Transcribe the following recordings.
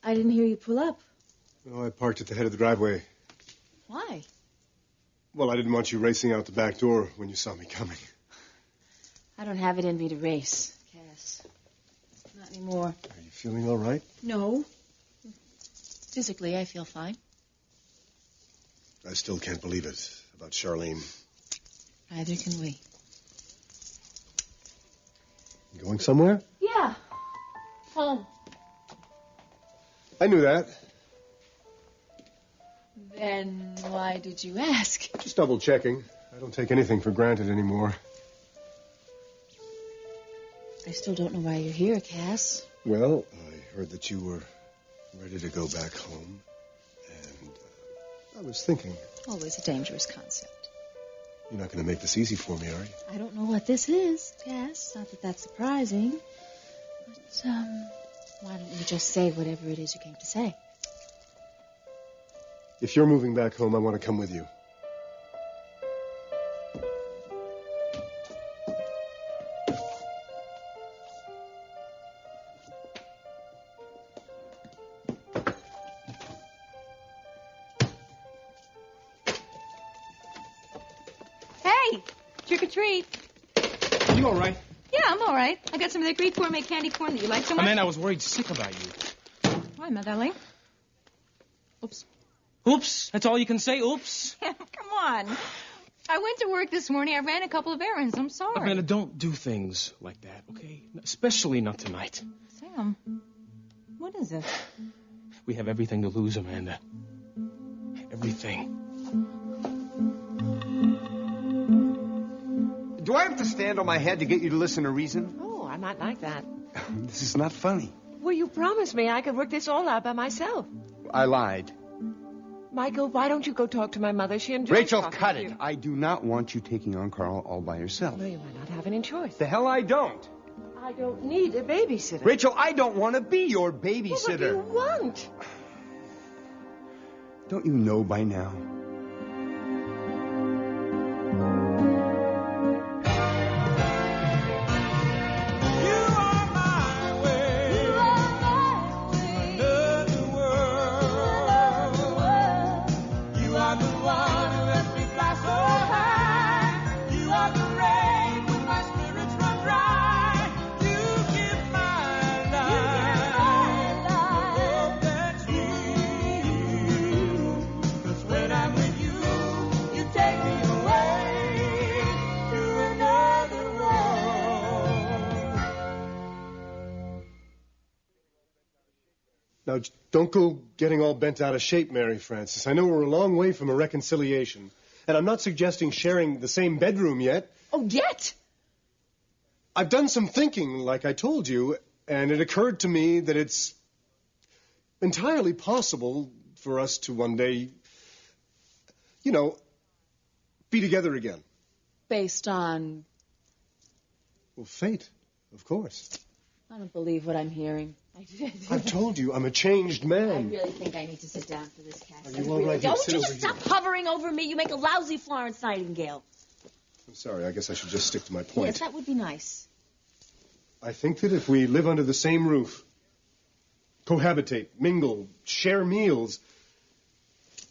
I didn't hear you pull up. No, I parked at the head of the driveway. Why? Well, I didn't want you racing out the back door when you saw me coming. I don't have it in me to race, Cass. Not anymore. Are you feeling all right? No. Physically, I feel fine. I still can't believe it about Charlene. Neither can we. You going somewhere? Yeah. Home. I knew that. Then why did you ask? Just double checking. I don't take anything for granted anymore. I still don't know why you're here, Cass. Well, I heard that you were ready to go back home. And I was thinking... Always a dangerous concept. You're not going to make this easy for me, are you? I don't know what this is, Cass. Not that that's surprising. But, why don't you just say whatever it is you came to say? If you're moving back home, I want to come with you. Hey, trick or treat. You all right? Yeah, I'm all right. I got some of that great gourmet candy corn that you like so much. Amanda, I was worried sick about you. Why, my darling? Oops. Oops. That's all you can say? Oops. Come on. I went to work this morning. I ran a couple of errands. I'm sorry. Amanda, don't do things like that, okay? Especially not tonight. Sam, what is it? We have everything to lose, Amanda. Everything. Do I have to stand on my head to get you to listen to reason? Oh, I'm not like that. This is not funny. Well, you promised me I could work this all out by myself. I lied. Michael, why don't you go talk to my mother? She enjoys Rachel, talking cut to it. you. I do not want you taking on Carl all by yourself. Well, you might not have any choice. The hell I don't. I don't need a babysitter. Rachel, I don't want to be your Well, babysitter. what do you want? Don't you know by now? Now, don't go getting all bent out of shape, Mary Frances. I know we're a long way from a reconciliation, and I'm not suggesting sharing the same bedroom yet. Oh, yet? I've done some thinking, like I told you, and it occurred to me that it's entirely possible for us to one day, you know, be together again. Based on... Well, fate, of course. I don't believe what I'm hearing. I've told you, I'm a changed man. I really think I need to sit down for this, Cass. Are you all right? Don't Sit you over just stop here. hovering over me. You make a lousy Florence Nightingale. I'm sorry, I guess I should just stick to my point. Yes, that would be nice. I think that if we live under the same roof, cohabitate, mingle, share meals,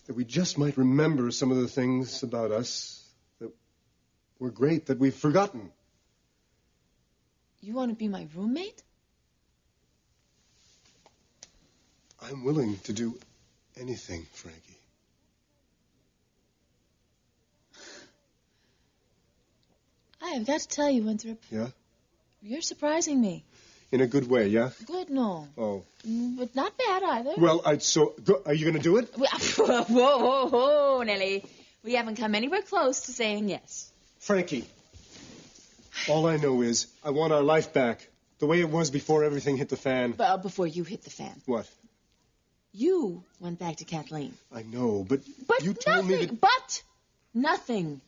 that we just might remember some of the things about us that were great that we've forgotten. You want to be my roommate? I'm willing to do anything, Frankie. I have got to tell you, Winthrop. Yeah? You're surprising me. In a good way, yeah? Good, no. Oh. But not bad either. Well, are you going to do it? Whoa, whoa, whoa, Nellie. We haven't come anywhere close to saying yes. Frankie, all I know is I want our life back. The way it was before everything hit the fan. Before you hit the fan. What? You went back to Kathleen. I know, but you nothing, told me that... But nothing.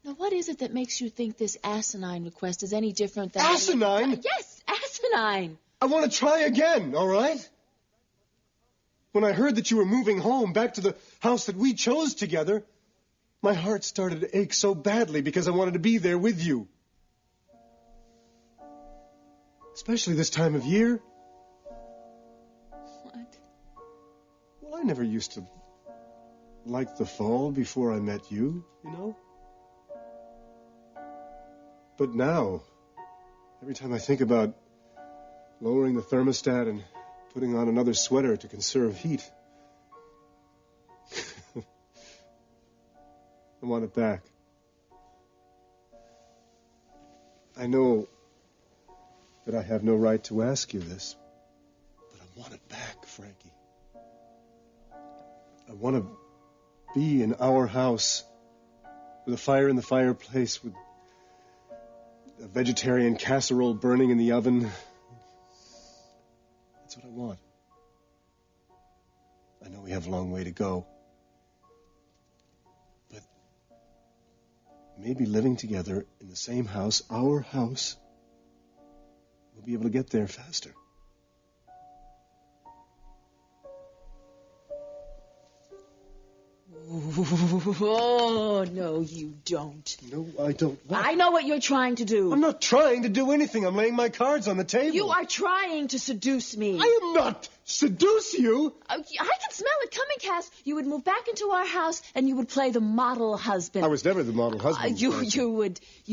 Now, what is it that makes you think this asinine request is any different than... Asinine? Yes, asinine. I want to try again, all right? When I heard that you were moving home, back to the house that we chose together, my heart started to ache so badly because I wanted to be there with you. Especially this time of year. I never used to like the fall before I met you, you know? But now, every time I think about lowering the thermostat and putting on another sweater to conserve heat, I want it back. I know that I have no right to ask you this, but I want it back, Frankie. I want to be in our house with a fire in the fireplace, with a vegetarian casserole burning in the oven. That's what I want. I know we have a long way to go. But maybe living together in the same house, our house, we'll be able to get there faster. Oh, no, you don't. No, I don't. What? I know what you're trying to do. I'm not trying to do anything. I'm laying my cards on the table. You are trying to seduce me. I am not. Seduce you? I can smell it coming, Cass. You would move back into our house and you would play the model husband. I was never the model husband. You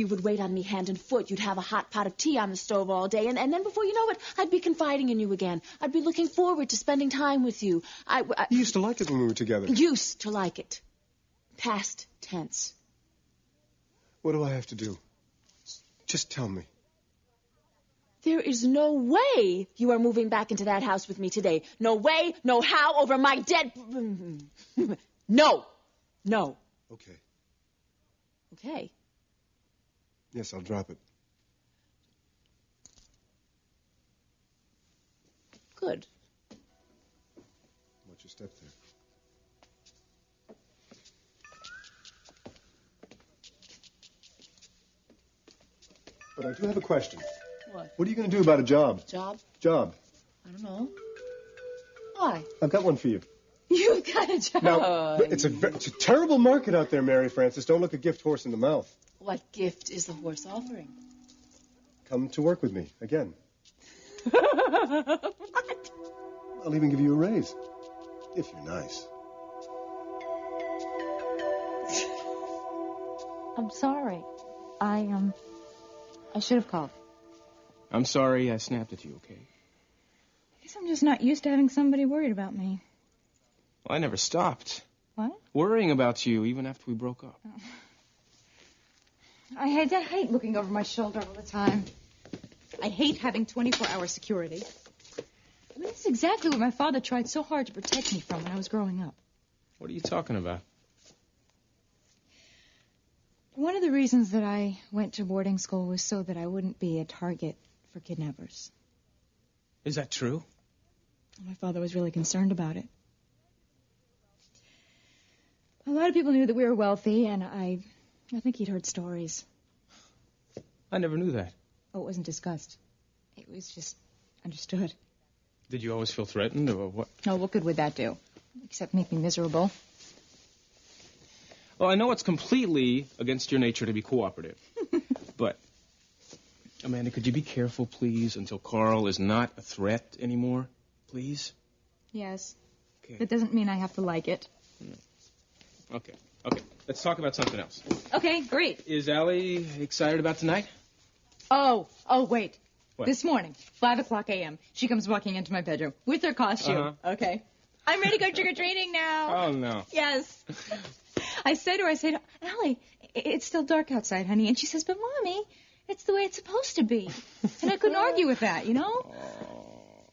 would wait on me hand and foot. You'd have a hot pot of tea on the stove all day, and then before you know it, I'd be confiding in you again. I'd be looking forward to spending time with you. You used to like it when we were together. Used to like it. Past tense. What do I have to do? Just tell me. There is no way you are moving back into that house with me today. No way, no how, over my dead... No. No. Okay. Okay. Yes, I'll drop it. Good. Watch your step there. But I do have a question. What? What are you going to do about a job? Job? Job. I don't know. Why? I've got one for you. You've got a job. Now, it's a terrible market out there, Mary Frances. Don't look a gift horse in the mouth. What gift is the horse offering? Come to work with me again. What? I'll even give you a raise. If you're nice. I'm sorry. I should have called. I'm sorry I snapped at you, okay? I guess I'm just not used to having somebody worried about me. Well, I never stopped What? worrying about you even after we broke up. I hate looking over my shoulder all the time. I hate having 24-hour security. I mean, this is exactly what my father tried so hard to protect me from when I was growing up. What are you talking about? One of the reasons that I went to boarding school was so that I wouldn't be a target for kidnappers. Is that true? My father was really concerned about it. A lot of people knew that we were wealthy, and I think he'd heard stories. I never knew that. Oh, it wasn't discussed. It was just understood. Did you always feel threatened, or what? Oh, what good would that do? Except make me miserable. Well, I know it's completely against your nature to be cooperative. But, Amanda, could you be careful, please, until Carl is not a threat anymore? Please? Yes. Okay. That doesn't mean I have to like it. Okay. Let's talk about something else. Okay, great. Is Allie excited about tonight? Oh, wait. What? This morning, 5:00 a.m., she comes walking into my bedroom with her costume. Uh-huh. Okay. I'm ready to go trick-or-treating now. Oh, no. Yes. I said to her, Allie, it's still dark outside, honey. And she says, but, Mommy, it's the way it's supposed to be. And I couldn't argue with that, you know?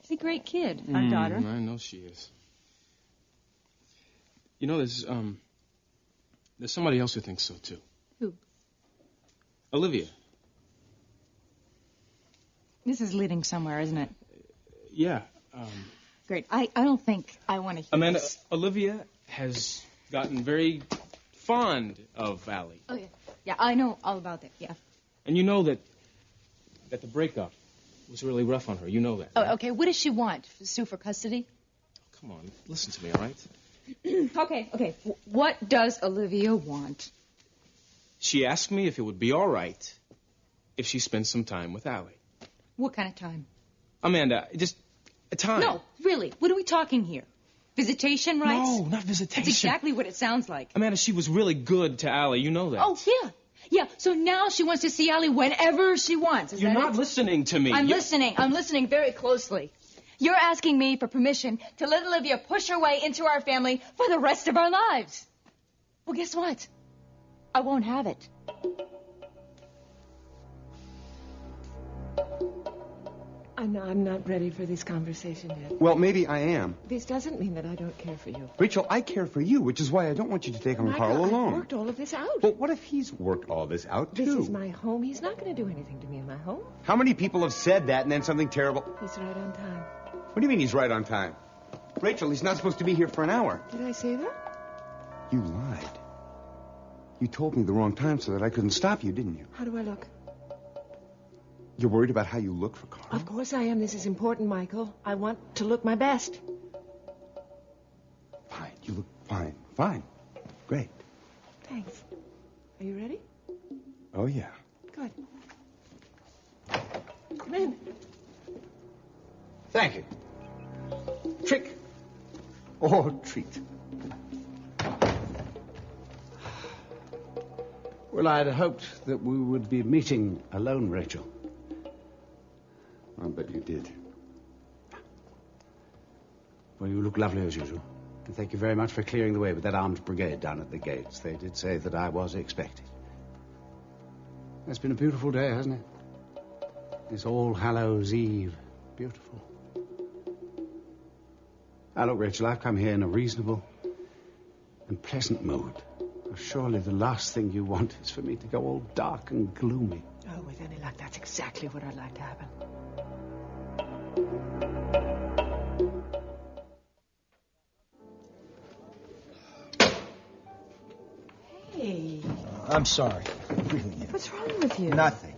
She's a great kid, our daughter. I know she is. You know, there's somebody else who thinks so, too. Who? Olivia. This is leading somewhere, isn't it? Yeah. Great. I don't think I want to hear Amanda, this. Olivia has gotten very fond of Allie. Oh, yeah. Yeah, I know all about that, yeah. And you know that the breakup was really rough on her. You know that. Oh, right? okay. What does she want? Sue for custody? Come on, listen to me, all right? Okay. What does Olivia want? She asked me if it would be all right if she spent some time with Allie. What kind of time? Amanda, just a time. No, really. What are we talking here? Visitation rights? No, not visitation. That's exactly what it sounds like. Amanda, she was really good to Allie. You know that. Oh, yeah. Yeah, so now she wants to see Allie whenever she wants. Is You're that not it? listening to me. I'm listening. I'm listening very closely. You're asking me for permission to let Olivia push her way into our family for the rest of our lives. Well, guess what? I won't have it. I'm not ready for this conversation yet. Well, maybe I am. This doesn't mean that I don't care for you. Rachel, I care for you, which is why I don't want you to take on Michael, Carl alone. I've worked all of this out. But what if he's worked all this out, too? This is my home. He's not going to do anything to me in my home. How many people have said that and then something terrible? He's right on time. What do you mean he's right on time? Rachel, he's not supposed to be here for an hour. Did I say that? You lied. You told me the wrong time so that I couldn't stop you, didn't you? How do I look? You're worried about how you look for Carl? Of course I am. This is important, Michael. I want to look my best. Fine. You look fine. Fine. Great. Thanks. Are you ready? Oh, yeah. Good. Come in. Thank you. Trick. Or treat. Well, I'd hoped that we would be meeting alone, Rachel. I'll bet you did. Well, you look lovely as usual. And thank you very much for clearing the way with that armed brigade down at the gates. They did say that I was expected. It's been a beautiful day, hasn't it? This All Hallows Eve. Beautiful. Now, look, Rachel, I've come here in a reasonable and pleasant mood. Surely the last thing you want is for me to go all dark and gloomy. Oh, with any luck, that's exactly what I'd like to happen. Hey. I'm sorry. What's wrong with you? Nothing.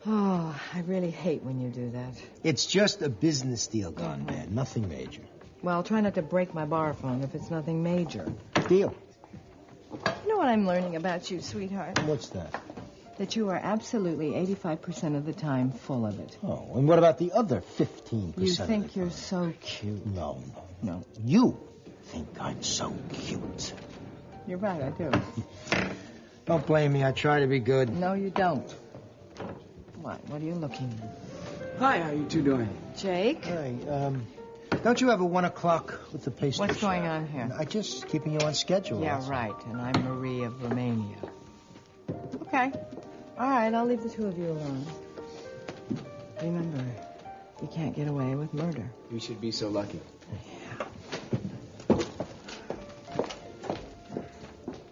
Oh, I really hate when you do that. It's just a business deal gone bad. Nothing major. Well, try not to break my bar phone if it's nothing major. Deal. You know what I'm learning about you, sweetheart? What's that? That you are absolutely 85% of the time full of it. Oh, and what about the other 15%? You think you're so cute. No. You think I'm so cute. You're right, I do. Don't blame me. I try to be good. No, you don't. What are you looking at? Hi, how you two doing? Jake? Hey, don't you have a 1 o'clock with the pastry What's shop? going on here? I just keeping you on schedule. Yeah, that's all. right. And I'm Marie of Romania. Okay. All right, I'll leave the two of you alone. Remember, you can't get away with murder. You should be so lucky.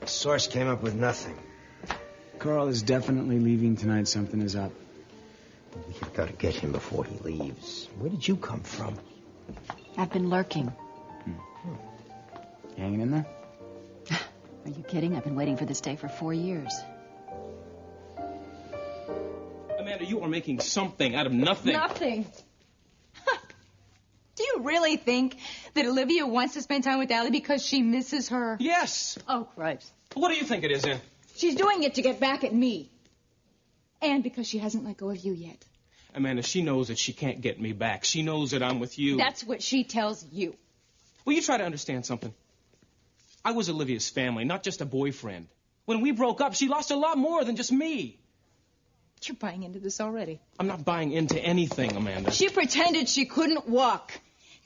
Source came up with nothing. Carl is definitely leaving tonight. Something is up. We've got to get him before he leaves. Where did you come from? I've been lurking. Hanging in there? Are you kidding? I've been waiting for this day for 4 years. Amanda, you are making something out of nothing. Nothing. Do you really think that Olivia wants to spend time with Allie because she misses her? Yes. Oh, Christ. What do you think it is, then? She's doing it to get back at me. And because she hasn't let go of you yet. Amanda, she knows that she can't get me back. She knows that I'm with you. That's what she tells you. Will you try to understand something? I was Olivia's family, not just a boyfriend. When we broke up, she lost a lot more than just me. You're buying into this already. I'm not buying into anything, Amanda. She pretended she couldn't walk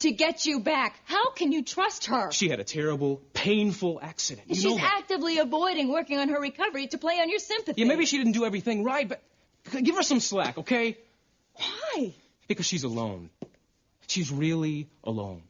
to get you back. How can you trust her? She had a terrible, painful accident. You know She's that. actively avoiding working on her recovery to play on your sympathy. Yeah, maybe she didn't do everything right, but give her some slack, okay? Why? Because she's alone. She's really alone.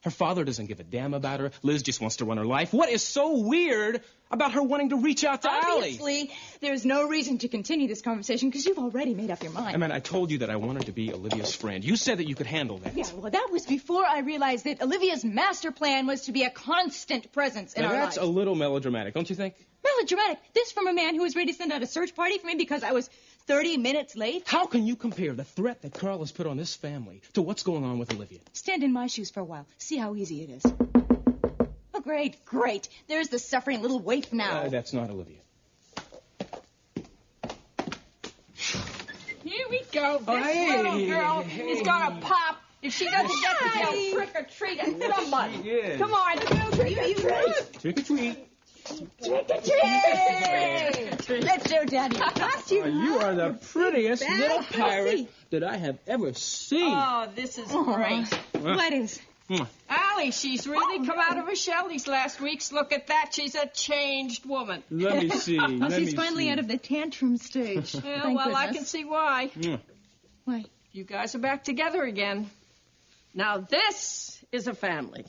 Her father doesn't give a damn about her. Liz just wants to run her life. What is so weird about her wanting to reach out to Allie? Obviously, there's no reason to continue this conversation because you've already made up your mind. I told you that I wanted to be Olivia's friend. You said that you could handle that. Yeah, well, that was before I realized that Olivia's master plan was to be a constant presence in Now, our that's lives. a little melodramatic, don't you think? Melodramatic. This from a man who was ready to send out a search party for me because I was 30 minutes late? How can you compare the threat that Carl has put on this family to what's going on with Olivia? Stand in my shoes for a while. See how easy it is. Oh, great. There's the suffering little waif now. That's not Olivia. Here we go. This hey, little girl hey. is gonna pop If she doesn't get to yell trick or treat at somebody. Yes. Come on, trick or treat. Trick or treat. Trick or treat. Let's show Daddy a costume. You are the prettiest Bad little pussy. pirate that I have ever seen. Oh, this is great. What is? Allie, she's really come out of her shell these last weeks. Look at that. She's a changed woman. Let me see. Well, she's finally out of the tantrum stage. Yeah, Thank well, I goodness. can see why. Why? You guys are back together again. Now this is a family.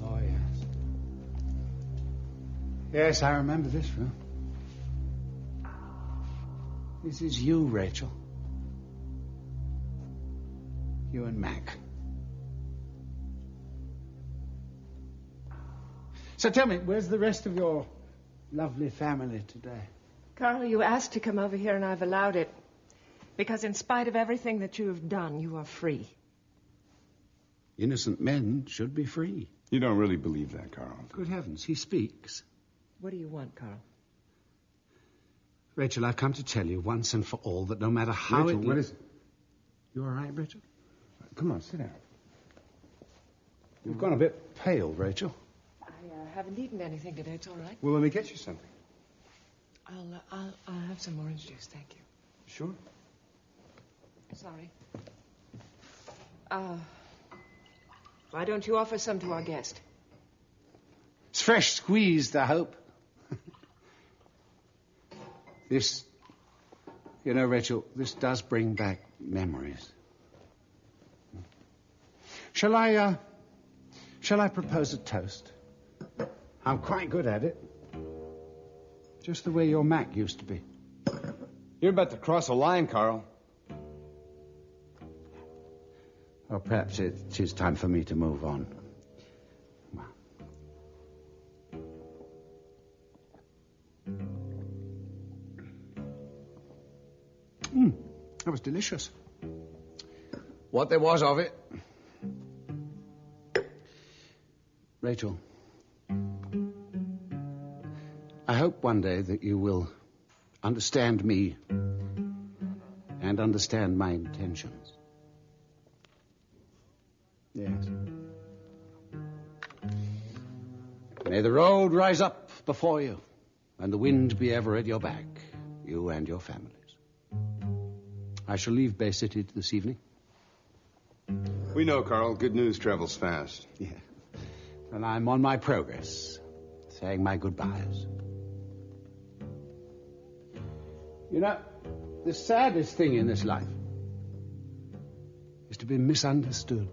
Oh, yes. Yes, I remember this room. This is you, Rachel. You and Mac. So tell me, where's the rest of your lovely family today? Carl, you asked to come over here, and I've allowed it. Because in spite of everything that you have done, you are free. Innocent men should be free. You don't really believe that, Carl. Good heavens, he speaks. What do you want, Carl? Rachel, I've come to tell you once and for all that no matter how Rachel, what is it? You all right, Rachel? Come on, sit down. You've gone a bit pale, Rachel. I haven't eaten anything today. It's all right. Well, let me get you something. I'll have some orange juice, thank you. Sure. Sorry. Why don't you offer some to our guest? It's fresh squeezed, I hope. This, you know, Rachel, this does bring back memories. Shall I propose a toast? I'm quite good at it. Just the way your Mac used to be. You're about to cross a line, Carl. Or perhaps it is time for me to move on. That was delicious. What there was of it. Rachel, I hope one day that you will understand me and understand my intentions. Yes. May the road rise up before you, and the wind be ever at your back, you and your families. I shall leave Bay City this evening. We know, Carl. Good news travels fast. Yeah. And I'm on my progress, saying my goodbyes. You know, the saddest thing in this life is to be misunderstood.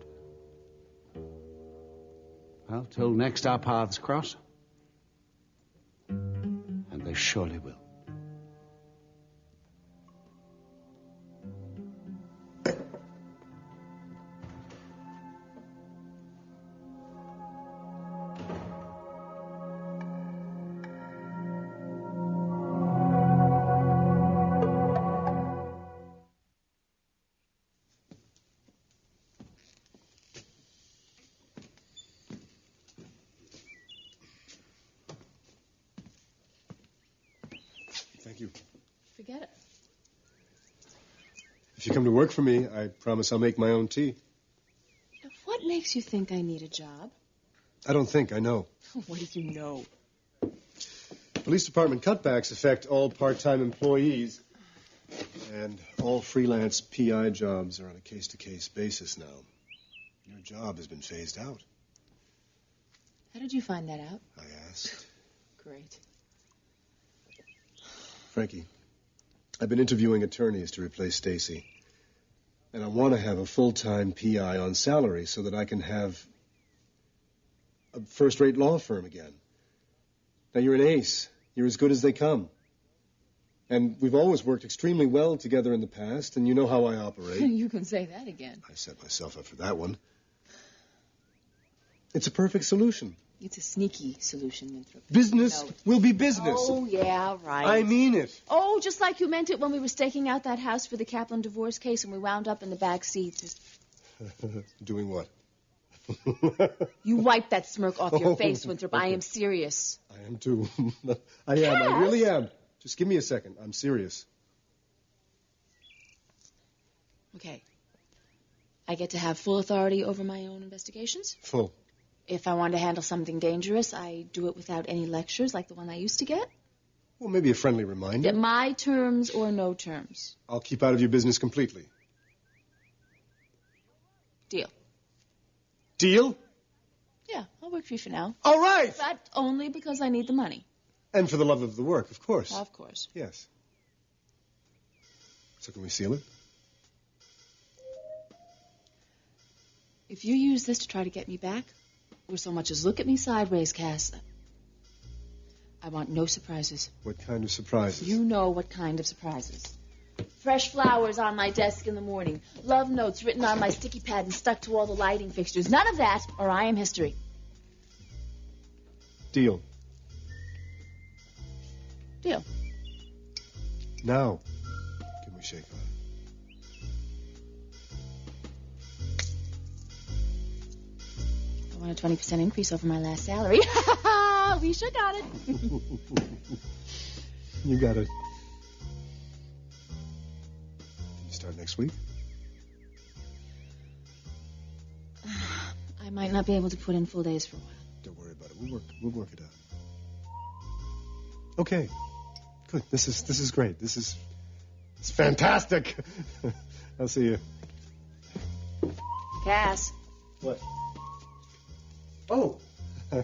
Well, till next our paths cross. And they surely will. Thank you. Forget it. If you come to work for me, I promise I'll make my own tea. Now, what makes you think I need a job? I don't think, I know. What do you know? Police department cutbacks affect all part-time employees. And all freelance PI jobs are on a case-to-case basis now. Your job has been phased out. How did you find that out? I asked. Great. Frankie, I've been interviewing attorneys to replace Stacy. And I want to have a full-time PI on salary so that I can have a first-rate law firm again. Now, you're an ace. You're as good as they come. And we've always worked extremely well together in the past, and you know how I operate. You can say that again. I set myself up for that one. It's a perfect solution. It's a sneaky solution, Winthrop. Business will be business. Oh, yeah, right. I mean it. Oh, just like you meant it when we were staking out that house for the Kaplan divorce case and we wound up in the back seats. Doing what? You wiped that smirk off your Oh, face, Winthrop. I okay. am serious. I am too. I am. I really am. Just give me a second. I'm serious. Okay. I get to have full authority over my own investigations. Full. If I want to handle something dangerous, I do it without any lectures like the one I used to get. Well, maybe a friendly reminder. At my terms or no terms. I'll keep out of your business completely. Deal. Deal? Yeah, I'll work for you for now. All right! But only because I need the money. And for the love of the work, of course. Of course. Yes. So can we seal it? If you use this to try to get me back, or so much as look at me sideways, Cass, I want no surprises. What kind of surprises? You know what kind of surprises. Fresh flowers on my desk in the morning. Love notes written on my sticky pad and stuck to all the lighting fixtures. None of that, or I am history. Deal. Deal. Now, can we shake on it? I want a 20% increase over my last salary. We sure got it. You got it. Can you start next week? I might not be able to put in full days for a while. Don't worry about it. We'll work it out. Okay. Good. This is great. It's fantastic. I'll see you. Cass. What? Oh. I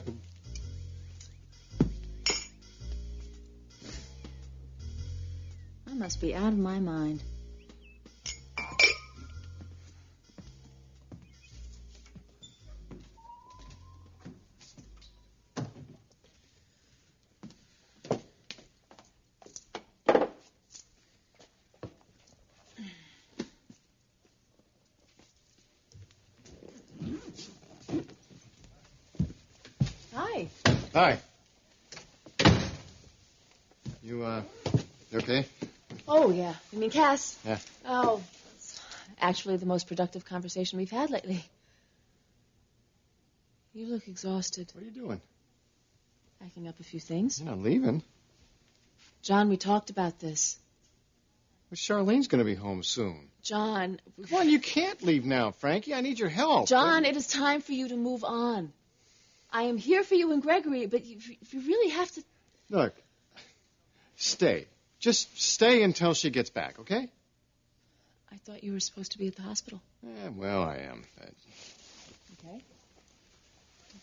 must be out of my mind. Hi. Hi. You okay? Oh, yeah. You mean Cass? Yeah. Oh, it's actually the most productive conversation we've had lately. You look exhausted. What are you doing? Packing up a few things. You're not leaving. John, we talked about this. But Charlene's going to be home soon. John. Come on, you can't leave now, Frankie. I need your help. John, it is time for you to move on. I am here for you and Gregory, but you really have to... Look, stay. Just stay until she gets back, okay? I thought you were supposed to be at the hospital. Yeah, well, I am. Okay.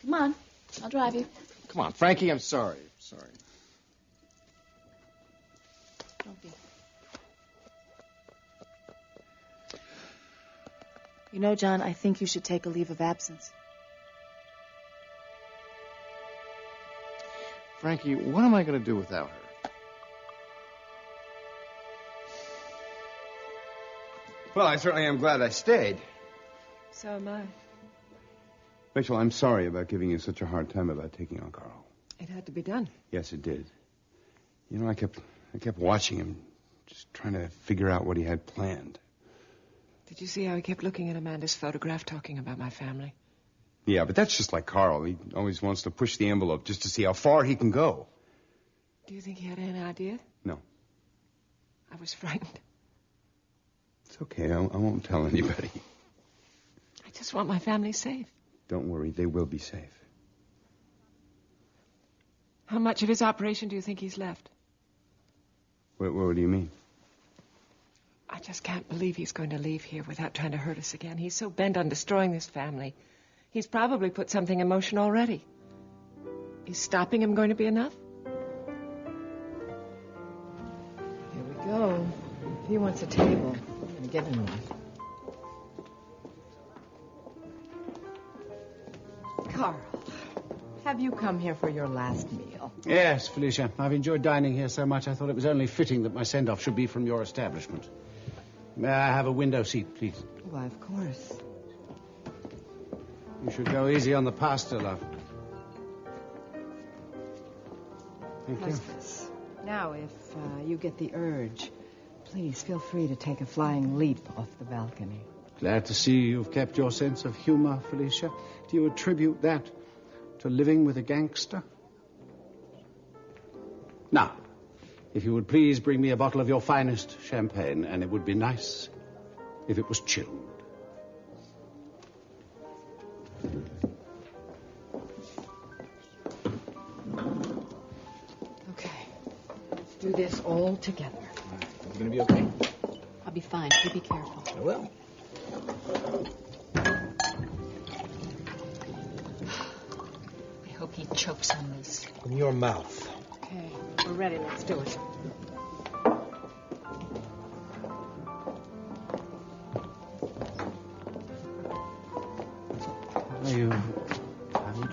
Come on. I'll drive you. Come on, Frankie, I'm sorry. Sorry. Don't be. You know, John, I think you should take a leave of absence. Frankie, what am I going to do without her? Well, I certainly am glad I stayed. So am I. Rachel, I'm sorry about giving you such a hard time about taking on Carl. It had to be done. Yes, it did. You know, I kept watching him, just trying to figure out what he had planned. Did you see how he kept looking at Amanda's photograph, talking about my family? Yeah, but that's just like Carl. He always wants to push the envelope just to see how far he can go. Do you think he had any idea? No. I was frightened. It's okay. I won't tell anybody. I just want my family safe. Don't worry. They will be safe. How much of his operation do you think he's left? What do you mean? I just can't believe he's going to leave here without trying to hurt us again. He's so bent on destroying this family. He's probably put something in motion already. Is stopping him going to be enough? Here we go. If he wants a table, I'm going to give him one. Carl, have you come here for your last meal? Yes, Felicia. I've enjoyed dining here so much I thought it was only fitting that my send-off should be from your establishment. May I have a window seat, please? Why, of course. You should go easy on the pasta, love. Thank you. Hostess. Now, if you get the urge, please feel free to take a flying leap off the balcony. Glad to see you've kept your sense of humor, Felicia. Do you attribute that to living with a gangster? Now, if you would please bring me a bottle of your finest champagne, and it would be nice if it was chilled. Okay. Let's do this all together. You gonna be okay? I'll be fine. You be careful. I will. I hope he chokes on this. In your mouth. Okay, we're ready. Let's do it. Have you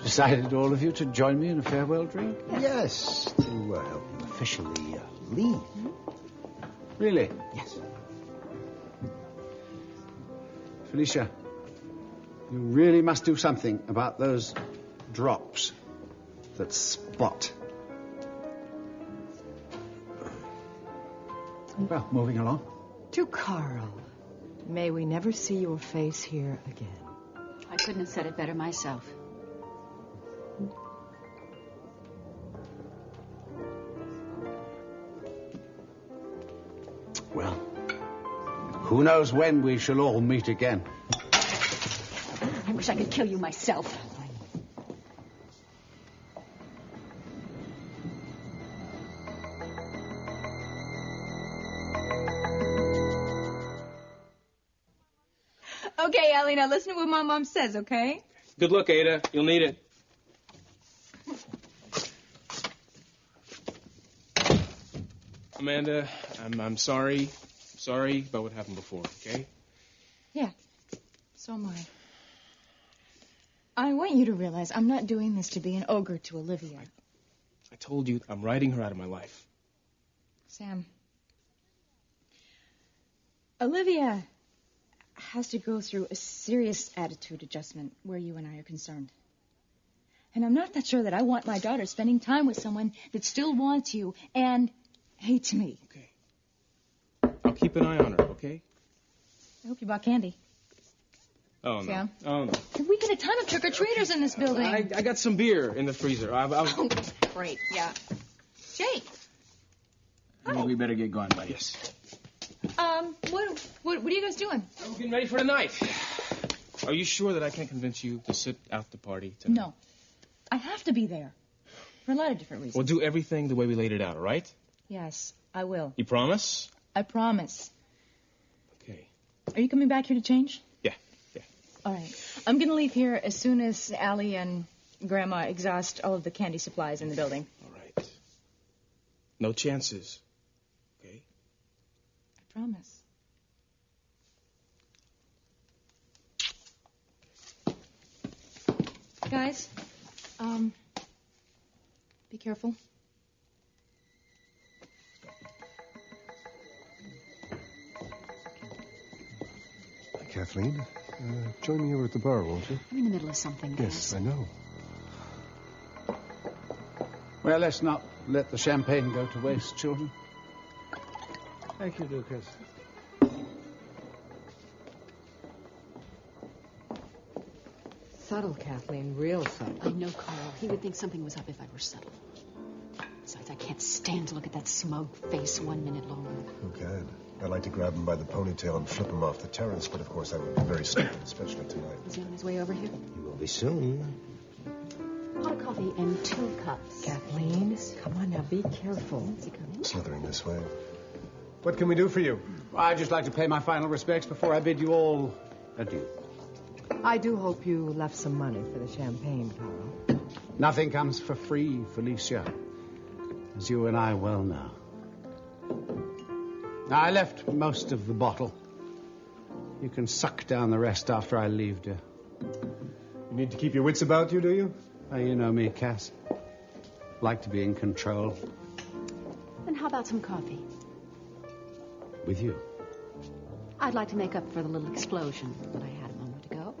decided, all of you, to join me in a farewell drink? Yes, to help you officially leave. Really? Yes. Felicia, you really must do something about those drops that spot. Well, moving along. To Carl. May we never see your face here again. I couldn't have said it better myself. Well, who knows when we shall all meet again. I wish I could kill you myself. Okay, Ellie, now listen to what my mom says, okay? Good luck, Ada. You'll need it. Amanda, I'm sorry. Sorry about what happened before, okay? Yeah, so am I. I want you to realize I'm not doing this to be an ogre to Olivia. I told you I'm writing her out of my life. Sam. Olivia has to go through a serious attitude adjustment where you and I are concerned. And I'm not that sure that I want my daughter spending time with someone that still wants you and hates me. Okay. I'll keep an eye on her, okay? I hope you bought candy. Oh, no. Sam? Oh, no. We get a ton of trick-or-treaters in this building. I got some beer in the freezer. Oh, great, yeah. Jake. I think we better get going, buddy. Yes. What are you guys doing? I'm getting ready for tonight. Are you sure that I can't convince you to sit out the party tonight? No. I have to be there. For a lot of different reasons. We'll do everything the way we laid it out, all right? Yes, I will. You promise? I promise. Okay. Are you coming back here to change? Yeah. All right. I'm going to leave here as soon as Allie and Grandma exhaust all of the candy supplies in the building. All right. No chances. Okay? I promise. Guys, be careful. Kathleen, join me over at the bar, won't you? I'm in the middle of something, guys. Yes, I know. Well, let's not let the champagne go to waste, children. Thank you, Lucas. Subtle, Kathleen, real subtle. I know, Carl. He would think something was up if I were subtle. Besides, I can't stand to look at that smug face 1 minute longer. Who can? I'd like to grab him by the ponytail and flip him off the terrace, but of course that would be very stupid, especially tonight. Is he on his way over here? He will be soon. Hot coffee and 2 cups. Kathleen, come on now, be careful. Is he coming? Slithering this way. What can we do for you? I'd just like to pay my final respects before I bid you all adieu. I do hope you left some money for the champagne, Carl. Nothing comes for free, Felicia, as you and I well know. I left most of the bottle. You can suck down the rest after I leave, dear. You need to keep your wits about you, do you? Oh, you know me, Cass. Like to be in control. Then how about some coffee? With you. I'd like to make up for the little explosion that I had a moment ago.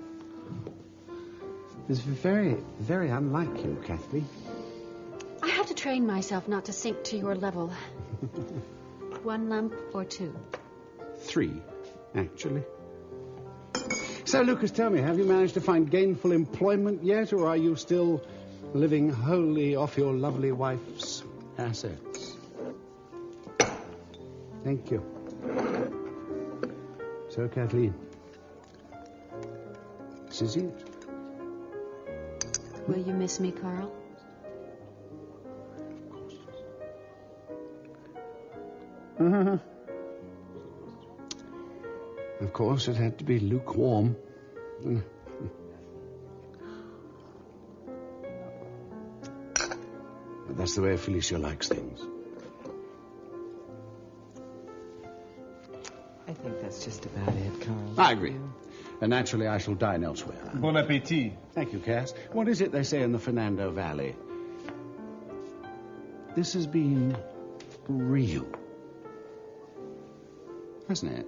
It's very, very unlike you, Kathleen. I have to train myself not to sink to your level. 1 lump or 2? 3, actually. So, Lucas, tell me, have you managed to find gainful employment yet, or are you still living wholly off your lovely wife's assets? Thank you. So, Kathleen, this is it. Will you miss me, Carl? Of course, it had to be lukewarm. But that's the way Felicia likes things. I think that's just about it, Carl. I agree. And naturally, I shall dine elsewhere. Bon appetit. Thank you, Cass. What is it they say in the Fernando Valley? This has been real. Hasn't it?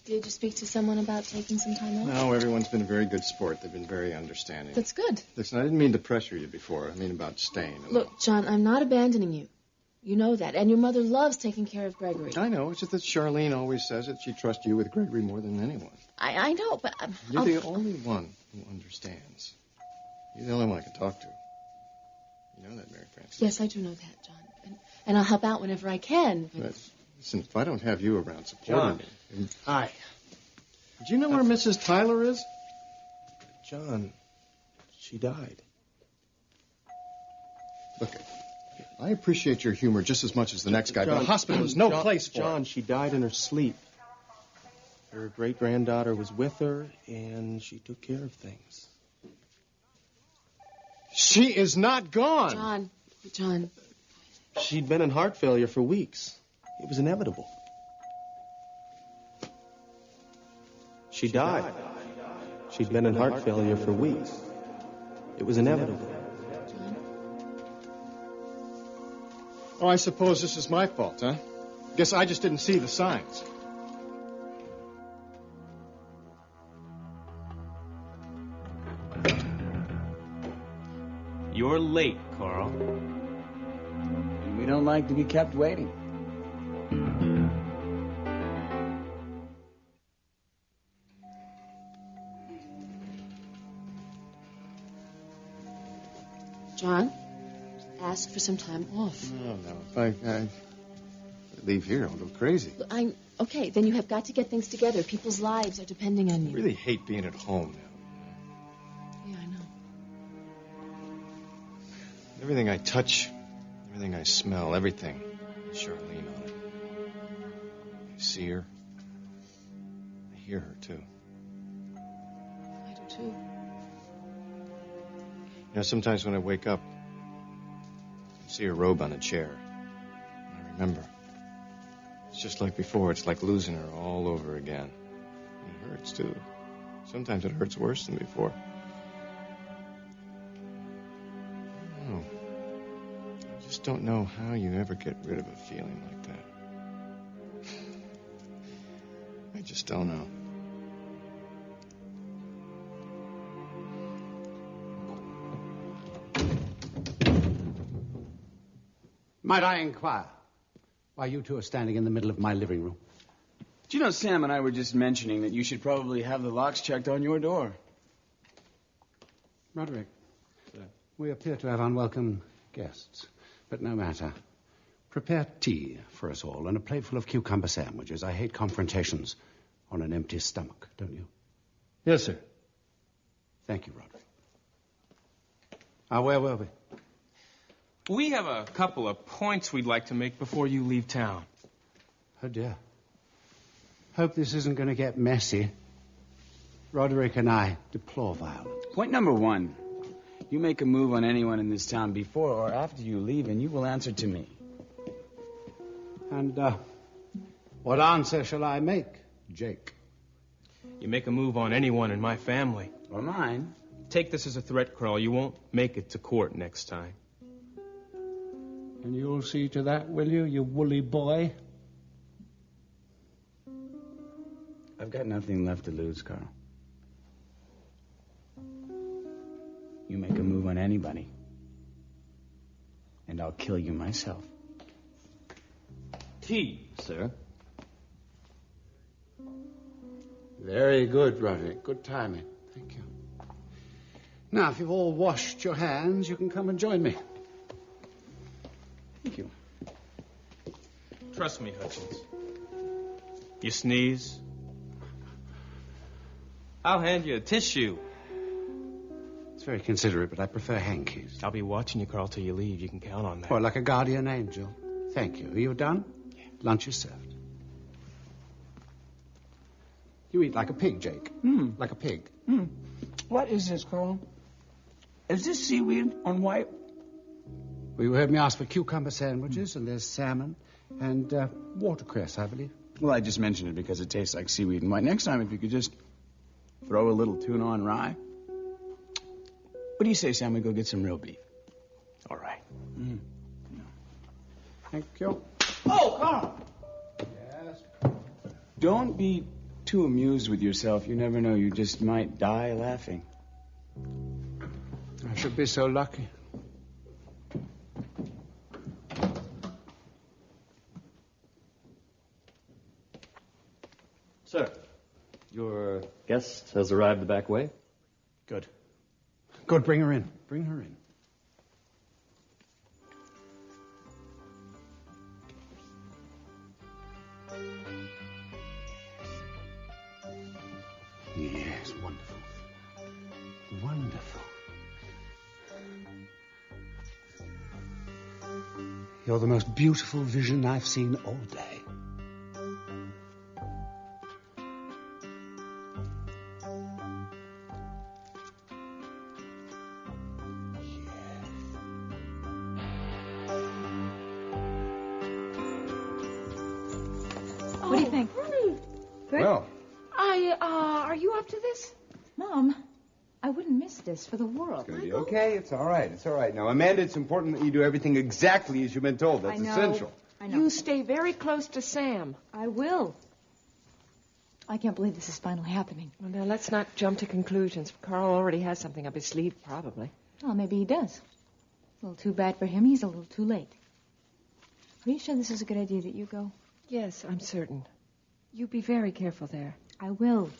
Did you speak to someone about taking some time off? No, everyone's been a very good sport. They've been very understanding. That's good. Listen, I didn't mean to pressure you before. I mean about staying. Look, John, I'm not abandoning you. You know that. And your mother loves taking care of Gregory. I know. It's just that Charlene always says that she trusts you with Gregory more than anyone. I know, but... You're the only one who understands. You're the only one I can talk to. You know that, Mary Frances? Yes, I do know that, John. And I'll help out whenever I can. But listen, if I don't have you around supporting me... Hi. Do you know where Mrs. Tyler is? John, she died. Look, I appreciate your humor just as much as the next guy, but a hospital is no place for John, it. she died in her sleep. Her great-granddaughter was with her, and she took care of things. She is not gone. John. She'd been in heart failure for weeks. It was inevitable. She died. She'd been in heart failure for weeks. It was inevitable. Oh, I suppose this is my fault, huh? Guess I just didn't see the signs. You're late, Carl. And we don't like to be kept waiting. John, ask for some time off. No. If I leave here, I'll go crazy. Okay, then you have got to get things together. People's lives are depending on you. I really hate being at home now. Yeah, I know. Everything I touch, everything I smell, everything has Charlene on it. I see her. I hear her, too. I do, too. You know, sometimes when I wake up, I see her robe on a chair. And I remember. It's just like before. It's like losing her all over again. And it hurts, too. Sometimes it hurts worse than before. I don't know. I just don't know how you ever get rid of a feeling like that. I just don't know. Might I inquire why you two are standing in the middle of my living room? Do you know, Sam and I were just mentioning that you should probably have the locks checked on your door. Roderick, we appear to have unwelcome guests, but no matter. Prepare tea for us all and a plateful of cucumber sandwiches. I hate confrontations on an empty stomach, don't you? Yes, sir. Thank you, Roderick. Where were we? We have a couple of points we'd like to make before you leave town. Oh, dear. Hope this isn't going to get messy. Roderick and I deplore violence. Point number one. You make a move on anyone in this town before or after you leave, and you will answer to me. And, what answer shall I make, Jake? You make a move on anyone in my family. Or mine. Take this as a threat, Carl. You won't make it to court next time. And you'll see to that, will you, you woolly boy? I've got nothing left to lose, Carl. You make a move on anybody, and I'll kill you myself. Tea, sir. Very good, Roderick. Good timing. Thank you. Now, if you've all washed your hands, you can come and join me. Thank you. Trust me, Hutchins. You sneeze, I'll hand you a tissue. It's very considerate, but I prefer hankies. I'll be watching you, Carl, till you leave. You can count on that. Oh, like a guardian angel. Thank you. Are you done? Yeah. Lunch is served. You eat like a pig, Jake. Like a pig. What is this, Carl? Is this seaweed on white? Well, you heard me ask for cucumber sandwiches, and there's salmon and watercress, I believe. Well, I just mentioned it because it tastes like seaweed and white. Next time, if you could just throw a little tuna on rye. What do you say, Sam? We go get some real beef. All right. Thank you. Oh, Carl! Yes? Don't be too amused with yourself. You never know. You just might die laughing. I should be so lucky. Sir, your guest has arrived the back way. Good. Good, bring her in. Bring her in. Yes, wonderful. Wonderful. You're the most beautiful vision I've seen all day. What do you think? Good? Well, Are you up to this? Mom, I wouldn't miss this for the world. it's going to be okay. It's all right. It's all right. Now, Amanda, it's important that you do everything exactly as you've been told. That's I know. essential. I know. You stay very close to Sam. I will. I can't believe this is finally happening. Well, now, let's not jump to conclusions. Carl already has something up his sleeve, probably. Well, maybe he does. A little too bad for him. He's a little too late. Are you sure this is a good idea that you go? Yes, I'm certain. You be very careful there. I will.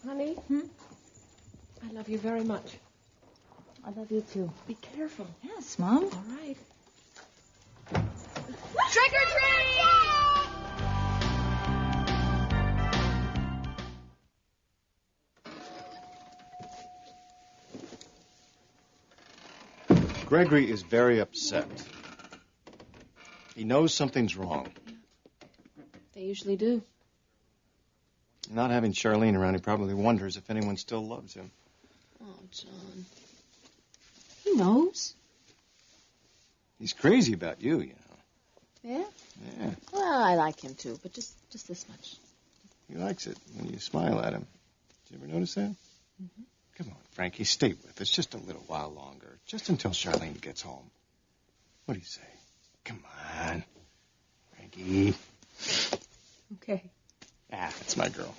Honey? I love you very much. I love you, too. Be careful. Yes, Mom. All right. Trick or treat! Gregory is very upset. He knows something's wrong. They usually do. Not having Charlene around, he probably wonders if anyone still loves him. Oh, John. He knows. He's crazy about you, you know. Yeah? Yeah. Well, I like him, too, but just this much. He likes it when you smile at him. Did you ever notice that? Mm-hmm. Come on, Frankie, stay with us just a little while longer. Just until Charlene gets home. What do you say? Come on. Frankie. Okay. Ah, that's my girl.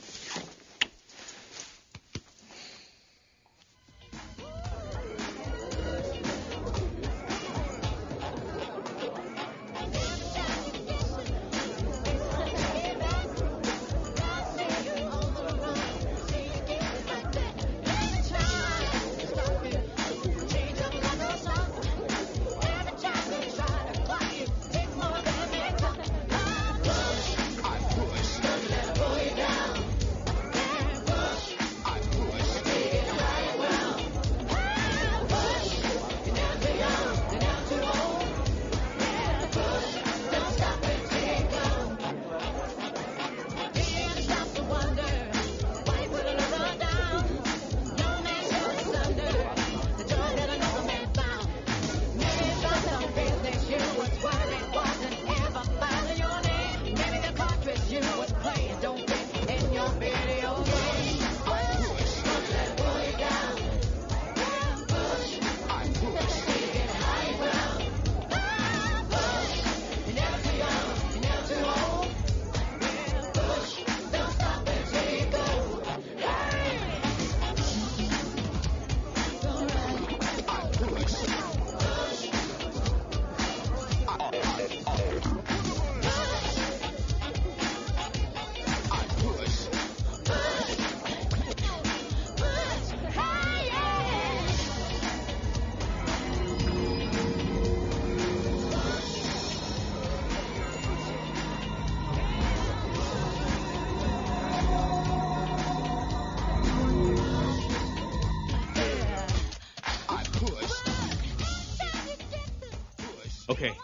Okay.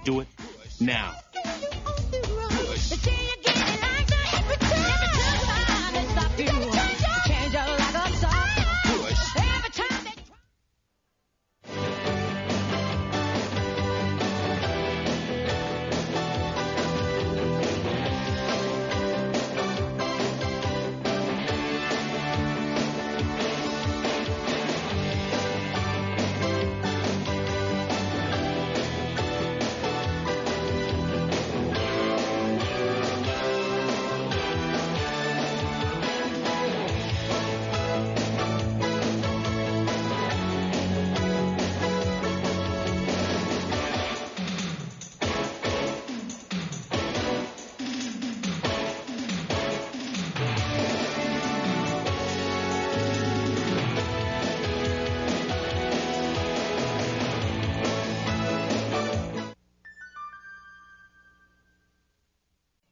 Do it now.